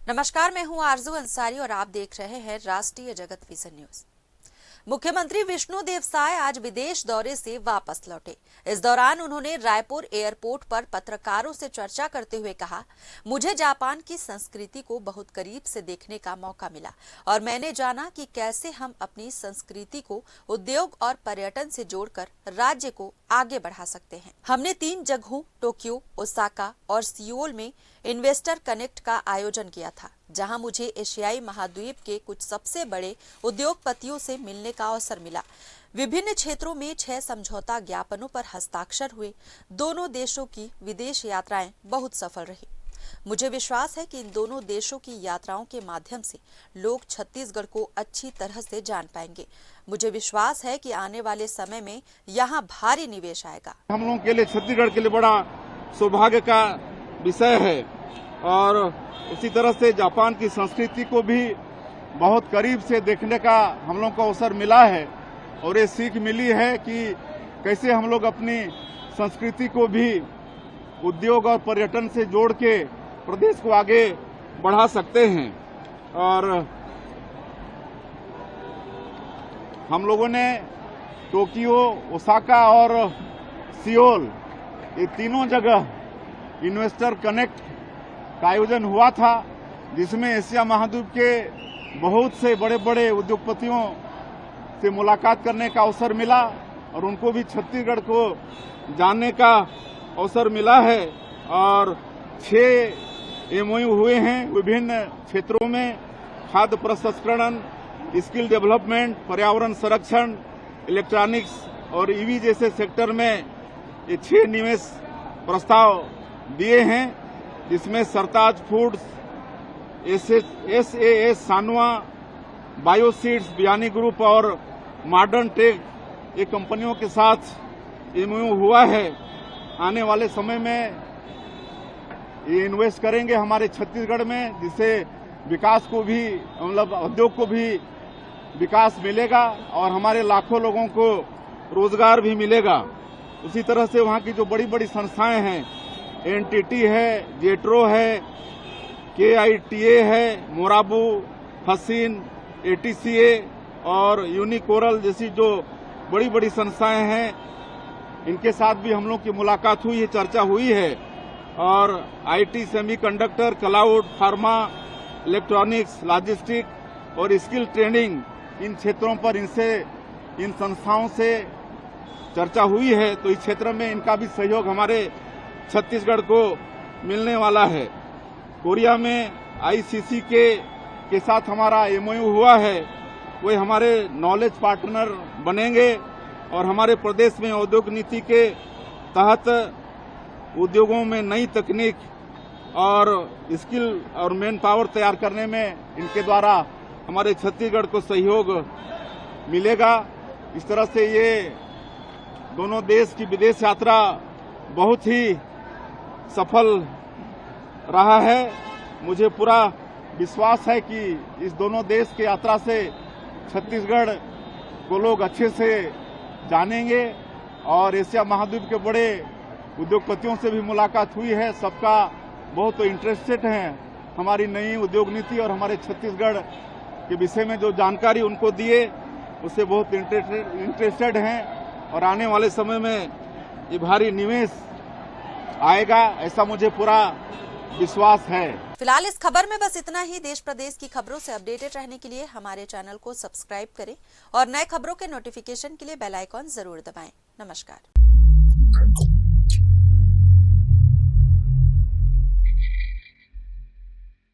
नमस्कार, मैं हूं आरजू अंसारी और आप देख रहे हैं राष्ट्रीय जगत विजन न्यूज। मुख्यमंत्री विष्णुदेव साय आज विदेश दौरे से वापस लौटे। इस दौरान उन्होंने रायपुर एयरपोर्ट पर पत्रकारों से चर्चा करते हुए कहा, मुझे जापान की संस्कृति को बहुत करीब से देखने का मौका मिला और मैंने जाना कि कैसे हम अपनी संस्कृति को उद्योग और पर्यटन से जोड़कर राज्य को आगे बढ़ा सकते हैं। हमने 3 जगहों टोक्यो, ओसाका और सियोल में इन्वेस्टर कनेक्ट का आयोजन किया था, जहां मुझे एशियाई महाद्वीप के कुछ सबसे बड़े उद्योगपतियों से मिलने का अवसर मिला। विभिन्न क्षेत्रों में 6 समझौता ज्ञापनों पर हस्ताक्षर हुए। दोनों देशों की विदेश यात्राएं बहुत सफल रही। मुझे विश्वास है कि इन दोनों देशों की यात्राओं के माध्यम से लोग छत्तीसगढ़ को अच्छी तरह से जान पाएंगे। मुझे विश्वास है कि आने वाले समय में यहाँ भारी निवेश आएगा। हम लोगों के लिए छत्तीसगढ़ के लिए बड़ा सौभाग्य का विषय है और उसी तरह से जापान की संस्कृति को भी बहुत करीब से देखने का हम लोग को अवसर मिला है और ये सीख मिली है कि कैसे हम लोग अपनी संस्कृति को भी उद्योग और पर्यटन से जोड़ के प्रदेश को आगे बढ़ा सकते हैं। और हम लोगों ने टोक्यो, ओसाका और सियोल ये तीनों जगह इन्वेस्टर कनेक्ट का आयोजन हुआ था, जिसमें एशिया महाद्वीप के बहुत से बड़े बड़े उद्योगपतियों से मुलाकात करने का अवसर मिला और उनको भी छत्तीसगढ़ को जानने का अवसर मिला है। और 6 एमओयू हुए हैं विभिन्न क्षेत्रों में, खाद्य प्रसंस्करण, स्किल डेवलपमेंट, पर्यावरण संरक्षण, इलेक्ट्रॉनिक्स और ईवी जैसे सेक्टर में ये 6 निवेश प्रस्ताव दिए हैं, जिसमें सरताज फूड्स, SAS सानवा, बायोसीड्स, बियानी ग्रुप और मॉडर्न टेक ये कंपनियों के साथ एमओयू हुआ है। आने वाले समय में ये इन्वेस्ट करेंगे हमारे छत्तीसगढ़ में, जिससे विकास को भी मतलब उद्योग को भी विकास मिलेगा और हमारे लाखों लोगों को रोजगार भी मिलेगा। उसी तरह से वहाँ की जो बड़ी बड़ी संस्थाएं हैं, एनटीटी है, जेट्रो है, KITA है, मोराबू, हसीन, ATCA और यूनिकोरल जैसी जो बड़ी बड़ी संस्थाएं हैं, इनके साथ भी हम लोग की मुलाकात हुई है, चर्चा हुई है। और IT, semiconductor, cloud, pharma, electronics, logistic और स्किल ट्रेनिंग, इन क्षेत्रों पर इन संस्थाओं से चर्चा हुई है। तो इस क्षेत्र में इनका भी सहयोग हमारे छत्तीसगढ़ को मिलने वाला है। कोरिया में ICC के साथ हमारा MOU हुआ है, वे हमारे नॉलेज पार्टनर बनेंगे और हमारे प्रदेश में औद्योगिक नीति के तहत उद्योगों में नई तकनीक और स्किल और मैन पावर तैयार करने में इनके द्वारा हमारे छत्तीसगढ़ को सहयोग मिलेगा। इस तरह से ये दोनों देश की विदेश यात्रा बहुत ही सफल रहा है। मुझे पूरा विश्वास है कि इस दोनों देश की यात्रा से छत्तीसगढ़ को लोग अच्छे से जानेंगे और एशिया महाद्वीप के बड़े उद्योगपतियों से भी मुलाकात हुई है। सबका बहुत इंटरेस्टेड हैं हमारी नई उद्योग नीति और हमारे छत्तीसगढ़ के विषय में जो जानकारी उनको दिए उससे बहुत इंटरेस्टेड हैं और आने वाले समय में ये भारी निवेश आएगा, ऐसा मुझे पूरा विश्वास है। फिलहाल इस खबर में बस इतना ही। देश प्रदेश की खबरों से अपडेटेड रहने के लिए हमारे चैनल को सब्सक्राइब करें और नए खबरों के नोटिफिकेशन के लिए बेल आइकॉन जरूर दबाएं। नमस्कार।